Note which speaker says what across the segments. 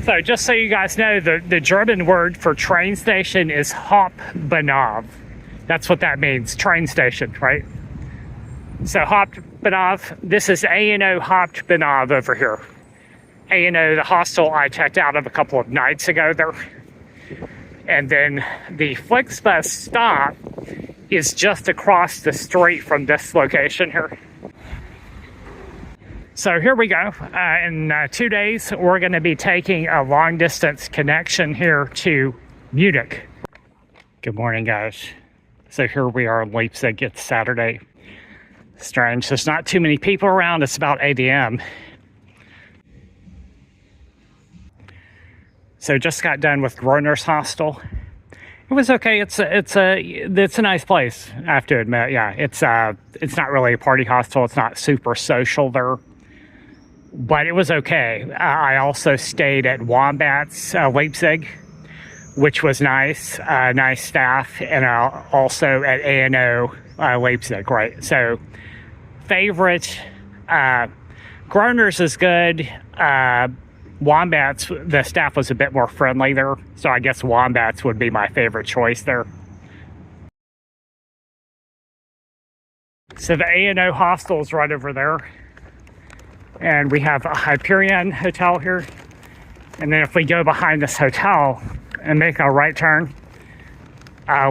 Speaker 1: So just so you guys know, the German word for train station is Hauptbahnhof. That's what that means, train station, right? So Hauptbahnhof, this is A&O Hauptbahnhof over here. A&O, the hostel I checked out of a couple of nights ago there. And then the Flixbus stop is just across the street from this location here. So here we go. In 2 days, we're going to be taking a long distance connection here to Munich. Good morning, guys. So here we are in Leipzig. It's Saturday. Strange, there's not too many people around. It's about 8 a.m. So just got done with Groner's Hostel. It was okay. It's a nice place, I have to admit. Yeah, it's not really a party hostel. It's not super social there, but it was okay. I also stayed at Wombat's Leipzig, which was nice. Nice staff, and also at A&O Leipzig. Right. So favorite. Groner's is good. Wombats, the staff was a bit more friendly there, so I guess Wombats would be my favorite choice there. So the A&O hostel is right over there, and we have a Hyperion hotel here. And then if we go behind this hotel and make a right turn,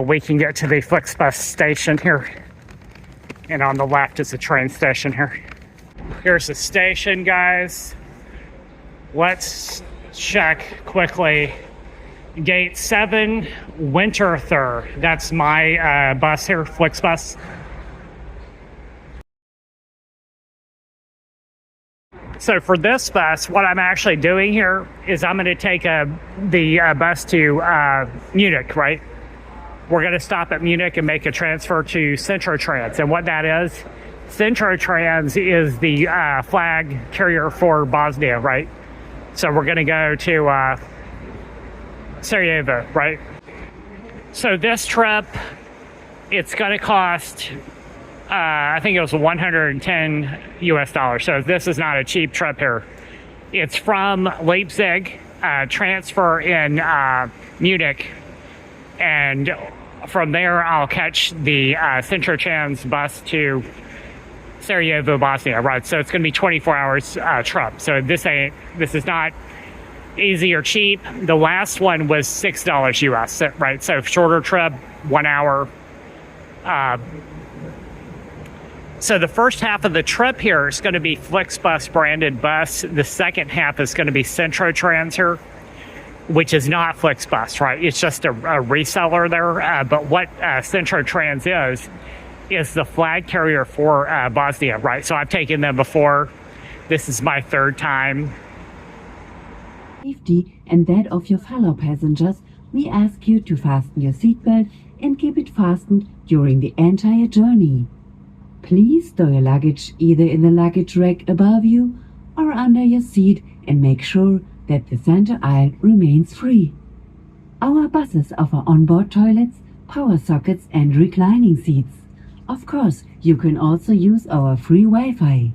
Speaker 1: we can get to the Flixbus station here. And on the left is the train station here. Here's the station, guys. Let's check quickly. Gate 7, Winterthur. That's my bus here, Flixbus. So for this bus, what I'm actually doing here is I'm going to take the bus to Munich, right? We're going to stop at Munich and make a transfer to Centrotrans. And what that is, Centrotrans is the flag carrier for Bosnia, right? So we're going to go to Sarajevo, right? So this trip, it's going to cost, I think it was $110 US. So this is not a cheap trip here. It's from Leipzig, transfer in Munich, and from there I'll catch the Centrotrans bus to Sarajevo, Bosnia, right? So it's going to be 24 hours trip. So this is not easy or cheap. The last one was $6 US, right? So shorter trip, 1 hour. So the first half of the trip here is going to be Flixbus branded bus. The second half is going to be Centrotrans here, which is not Flixbus, right? It's just a reseller there. But what Centrotrans is the flag carrier for Bosnia, right? So I've taken them before. This is my third time.
Speaker 2: Safety and that of your fellow passengers, we ask you to fasten your seatbelt and keep it fastened during the entire journey. Please store your luggage either in the luggage rack above you or under your seat, and make sure that the center aisle remains free. Our buses offer onboard toilets, power sockets and reclining seats. Of course, you can also use our free Wi-Fi.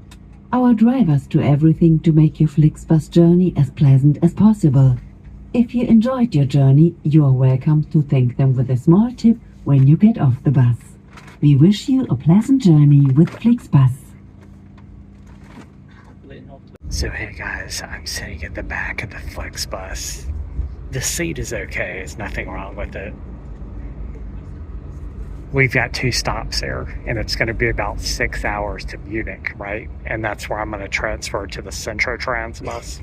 Speaker 2: Our drivers do everything to make your Flixbus journey as pleasant as possible. If you enjoyed your journey, you are welcome to thank them with a small tip when you get off the bus. We wish you a pleasant journey with Flixbus.
Speaker 1: So hey guys, I'm sitting at the back of the Flixbus. The seat is okay, there's nothing wrong with it. We've got 2 stops there, and it's going to be about 6 hours to Munich, right? And that's where I'm going to transfer to the Centrotrans bus.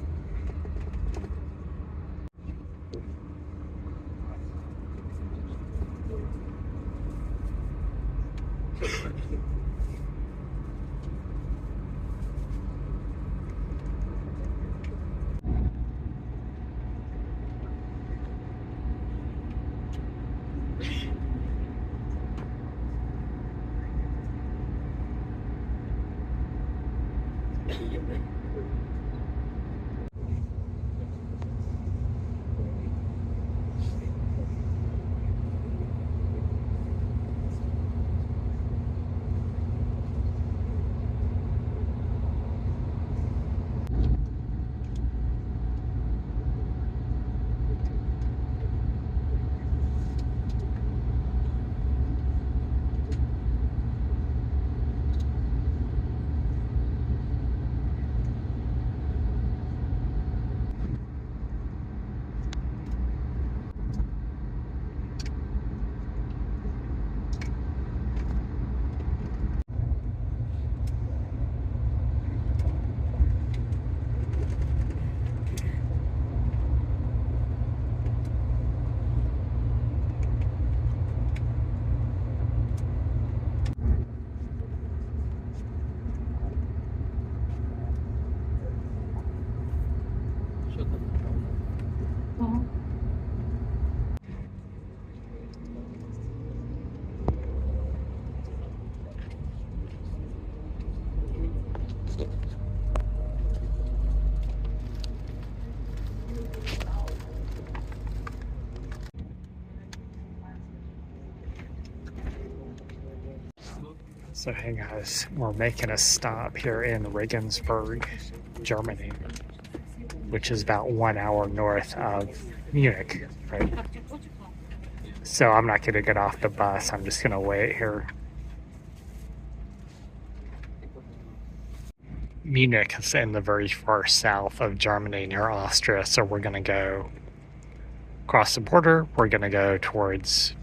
Speaker 1: So hey guys, we're making a stop here in Regensburg, Germany, which is about 1 hour north of Munich, right? So I'm not gonna get off the bus, I'm just gonna wait here. Munich is in the very far south of Germany near Austria, so we're gonna go across the border, we're gonna go towards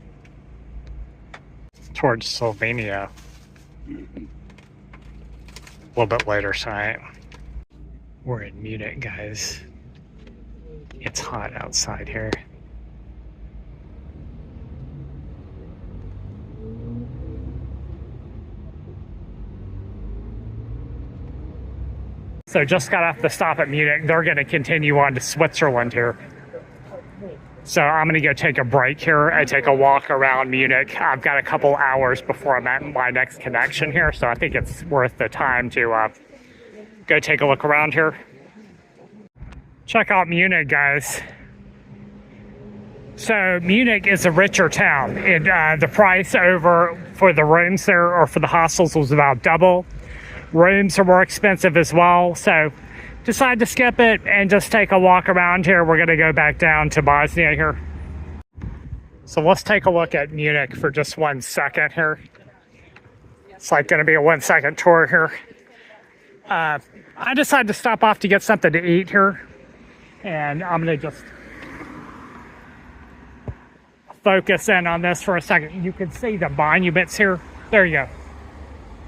Speaker 1: Slovenia a little bit later tonight. We're in Munich, guys. It's hot outside here. So just got off the stop at Munich. They're going to continue on to Switzerland here. So I'm going to go take a break here and take a walk around Munich. I've got a couple hours before I'm at my next connection here, so I think it's worth the time to go take a look around here. Check out Munich, guys. So Munich is a richer town. The price for the rooms there or for the hostels was about double. Rooms are more expensive as well, so decided to skip it and just take a walk around here. We're going to go back down to Bosnia here. So let's take a look at Munich for just 1 second here. It's like going to be a 1 second tour here. I decided to stop off to get something to eat here, and I'm going to just focus in on this for a second. You can see the monuments here. There you go.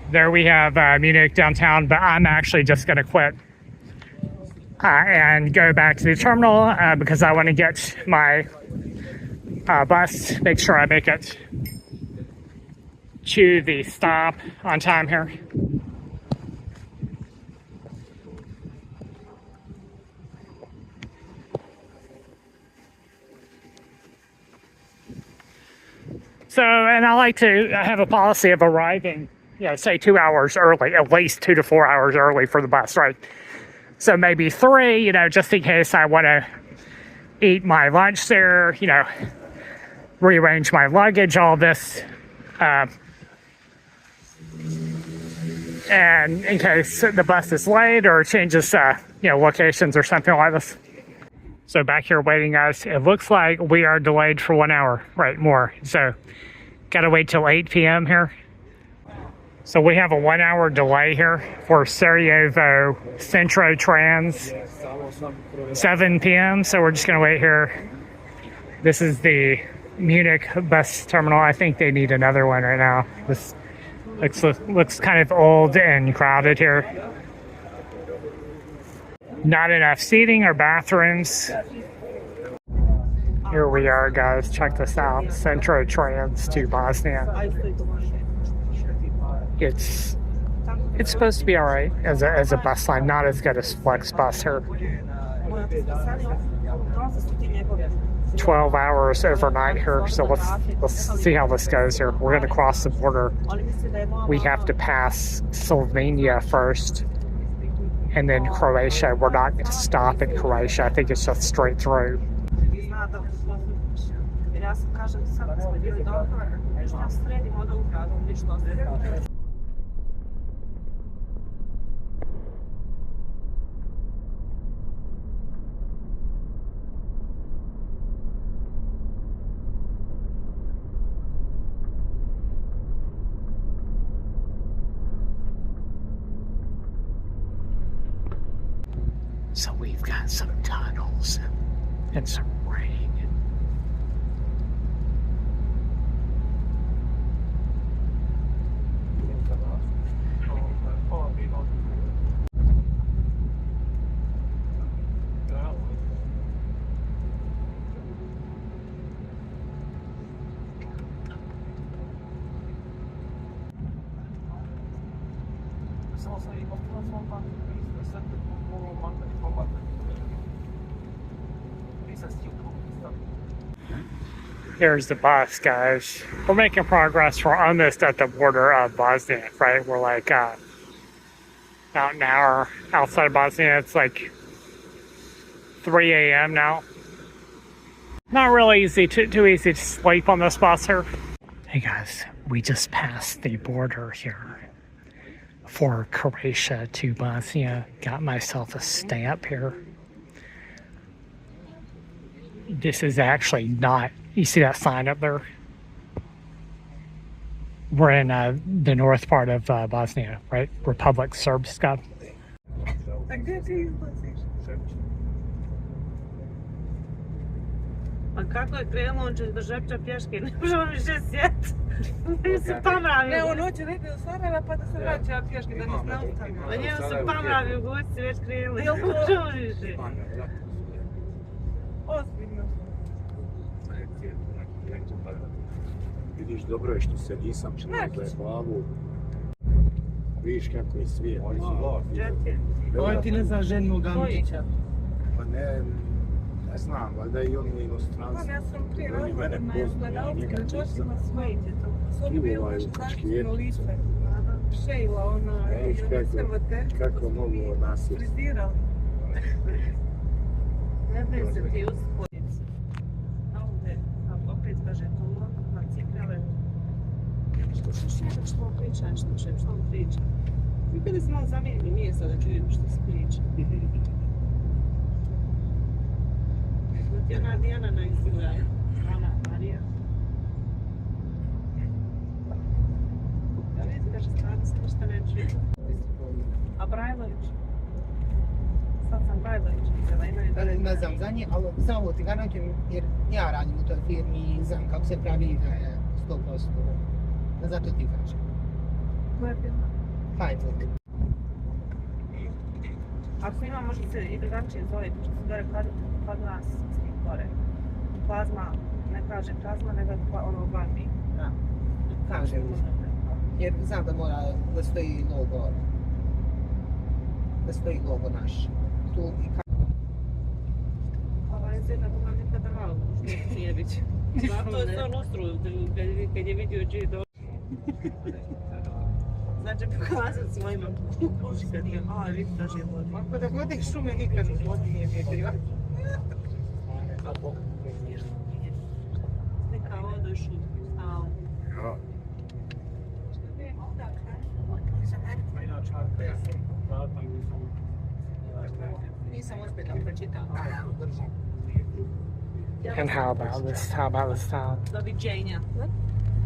Speaker 1: There we have Munich downtown, but I'm actually just going to quit and go back to the terminal because I want to get my bus, make sure I make it to the stop on time here. So, and I like to have a policy of arriving, say 2 hours early, at least 2 to 4 hours early for the bus, right? So maybe 3, just in case I want to eat my lunch there, rearrange my luggage, all this. And in case the bus is late or changes, locations or something like this. So back here waiting, guys, it looks like we are delayed for 1 hour, right, more. So gotta wait till 8 p.m. here. So we have a 1 hour delay here for Sarajevo Centrotrans, 7 p.m. So we're just gonna wait here. This is the Munich bus terminal. I think they need another one right now. This looks kind of old and crowded here. Not enough seating or bathrooms. Here we are, guys. Check this out. Centrotrans to Bosnia. It's supposed to be all right as a bus line, not as good as Flixbus here. 12 hours overnight here, so let's see how this goes here. We're going to cross the border. We have to pass Slovenia first, and then Croatia. We're not going to stop in Croatia. I think it's just straight through. So we've got some tunnels and some rain. Here's the bus, guys. We're making progress. We're almost at the border of Bosnia, right? We're like about an hour outside of Bosnia. It's like 3 a.m. now. Not really too easy to sleep on this bus here. Hey guys, We just passed the border here for Croatia to Bosnia. Got myself a stamp here. This is actually not, you see that sign up there? We're in the north part of Bosnia, right? Republic Srpska.
Speaker 3: A kako je krenulo, on će do Žepča pješke, ne može on više sjeti. Njemu su pamravi. Ne, on hoće negdje do Sarajeva pa da se vraća pješke, da nas ne ostane. A njemu su pamravi u gusti već krenuli, ne može on više. Ozbiljno.
Speaker 4: Vidiš, dobro je što se nisam činila glavu. Vidiš kako je svijet.
Speaker 3: Ovo ti ne zna ženog Gamčića.
Speaker 4: Pa ne znam, valjda i on u inostranstvu.
Speaker 3: Ja sam prije razgovor na gledalskim čošima svojite to. Sobi bilo naše zaštićeno lice. Šejla ona,
Speaker 4: kako mogu nasjeti.
Speaker 3: Frizirali. Ne bi se ti uspodici. A ovdje, opet kaže to, na cikrale. Što priča, što on priča. Mi bili smo malo zamijenili mjesta da čujemo što se priča. Ona Dijana na Instagramu. Ana, Marija. Da vidim, kaže, stvarno se ništa ne čuje. A Brajlović? Sad sam Brajlović vidjela, imaju...
Speaker 5: Ne znam za nje, ali za ovo ti garantujem, jer ja radim u toj firmi i znam kako se pravi da je 100%. Zato ti kažem.
Speaker 3: Koja je firma?
Speaker 5: Fine.
Speaker 3: Ako ima, možda se i drugačije zove, što se gore kod nas, gore. Plazma, ne kaže plazma, nego ono Barbie.
Speaker 5: Da, kažem. Jer znam da mora da stoji logo. Da stoji logo naš. Tu i kako.
Speaker 3: Ova je zjedna koja nekada malo nije biti. To je stvarno ustruju, kad je vidio G do... Znači, pokazat svojima kad je, a, Viktor je vodi.
Speaker 5: Ako da vodi šume nikad u vodi nije vjetriva.
Speaker 3: Slika vodu i šumu, stalno.
Speaker 5: Nisam uspjela pročitala.
Speaker 1: And how about this? How about this town?
Speaker 3: Doviđenja.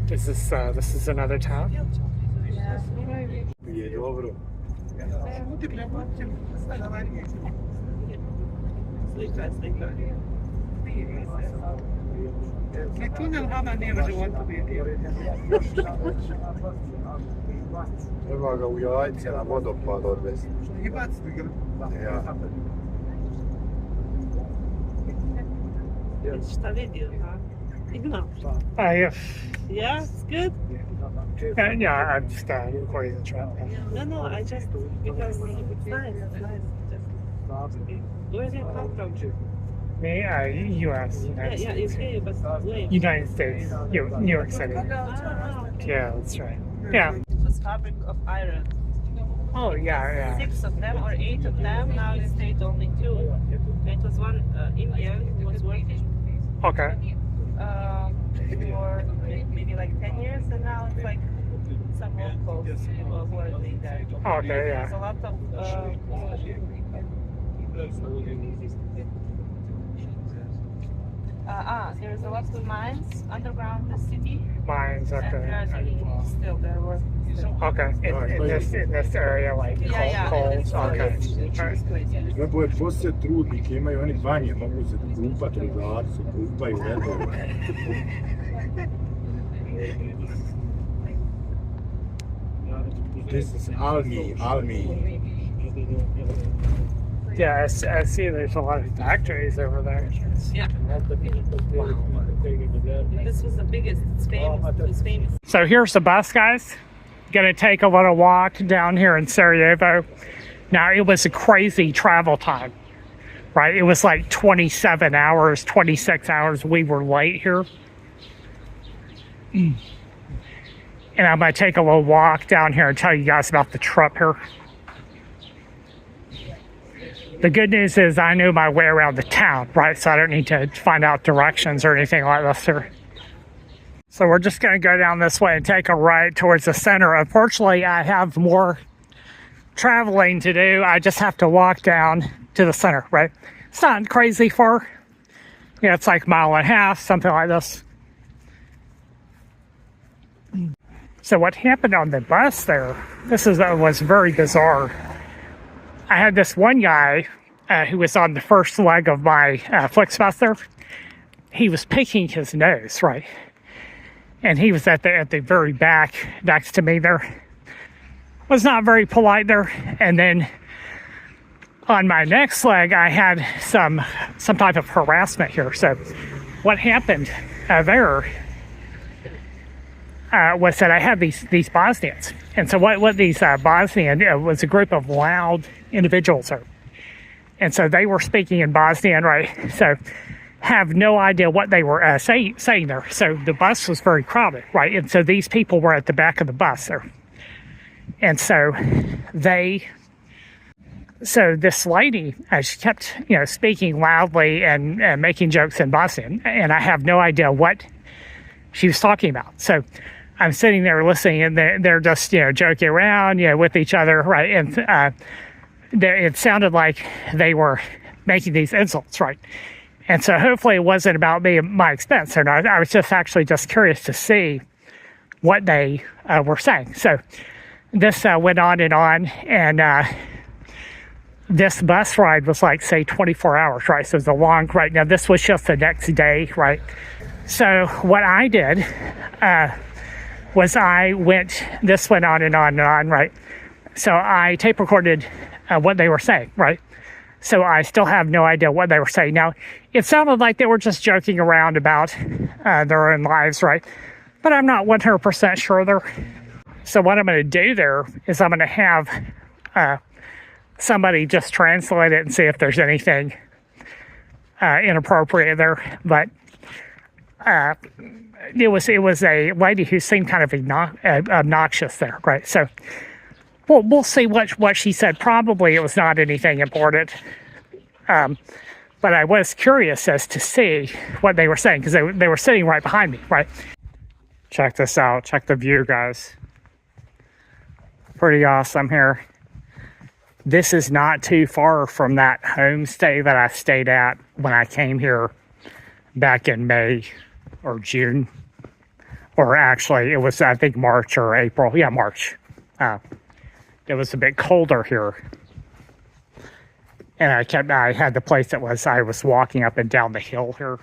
Speaker 1: This is another town?
Speaker 4: Je dobro.
Speaker 3: Slika.
Speaker 5: I tunel vama nema života biti.
Speaker 4: Treba ga u jajce na vodopad odvesti.
Speaker 5: I baciti ga.
Speaker 4: Ja.
Speaker 3: Šta vidio, ha? Ignore.
Speaker 1: Yeah.
Speaker 3: Yeah, it's good?
Speaker 1: Yeah, I understand. According to Trump.
Speaker 3: No, I just, because it's nice, Where do you come from?
Speaker 1: Me, U.S. United
Speaker 3: Yeah,
Speaker 1: States.
Speaker 3: UK, but where?
Speaker 1: United States, New York City.
Speaker 3: Okay.
Speaker 1: Yeah, that's right. Yeah.
Speaker 3: It was fabric of iron.
Speaker 1: Oh, yeah.
Speaker 3: 6 of them or 8 of them, now it stayed only 2. It was one Indian who was working
Speaker 1: Okay.
Speaker 3: for maybe like 10 years, and now it's like some locals who are living there.
Speaker 1: Okay,
Speaker 3: There's a
Speaker 1: yeah.
Speaker 3: lot of there's a lot of mines underground the city.
Speaker 1: Mines,
Speaker 3: And
Speaker 1: okay.
Speaker 3: there's still there were.
Speaker 1: Okay, in this area, like coals. Okay.
Speaker 3: It's crazy.
Speaker 4: Treba je poslije trudnike, imaju oni banje, mogu se kupati, ribarci se kupaju, redovno. This is Almi.
Speaker 1: Yeah, I see there's a lot of factories over there.
Speaker 3: Yeah. This was the biggest. It's famous. It was famous.
Speaker 1: So here's the bus, guys. Gonna take a little walk down here in Sarajevo. Now, it was a crazy travel time, right? It was like 27 hours, 26 hours. We were late here. And I'm gonna take a little walk down here and tell you guys about the trip here. The good news is I knew my way around the town, right? So I don't need to find out directions or anything like this here. So we're just going to go down this way and take a right towards the center. Unfortunately, I have more traveling to do. I just have to walk down to the center, right? It's not crazy far. Yeah, it's like a mile and a half, something like this. So what happened on the bus there, was very bizarre. I had this one guy who was on the first leg of my Flixbus there. He was picking his nose, right? And he was at the very back next to me there. Was not very polite there. And then on my next leg, I had some type of harassment here. So what happened there was that I had these Bosnians. And so what these Bosnian was a group of loud individuals there. And so they were speaking in Bosnian, right? So have no idea what they were saying there. So the bus was very crowded, right? And so these people were at the back of the bus there. And so this lady, she kept, speaking loudly and making jokes in Bosnian. And I have no idea what she was talking about. So I'm sitting there listening, and they're just, joking around, with each other, right? And it sounded like they were making these insults, right? And so hopefully it wasn't about me and my expense. And I was just curious to see what they were saying. So this went on, and this bus ride was like, say, 24 hours, right? So it was a long ride. Now, this was just the next day, right? So what I did was this went on and on, right? So I tape recorded what they were saying, right? So I still have no idea what they were saying. Now, it sounded like they were just joking around about their own lives, right? But I'm not 100% sure there. So what I'm going to do there is I'm going to have somebody just translate it and see if there's anything inappropriate there. But it was a lady who seemed kind of obnoxious there, right? So we'll see what she said. Probably it was not anything important. But I was curious as to see what they were saying, because they were sitting right behind me, right? Check this out. Check the view, guys. Pretty awesome here. This is not too far from that homestay that I stayed at when I came here back in May or June. Or actually, it was, I think, March or April. Yeah, March. It was a bit colder here. And I had the place I was walking up and down the hill here.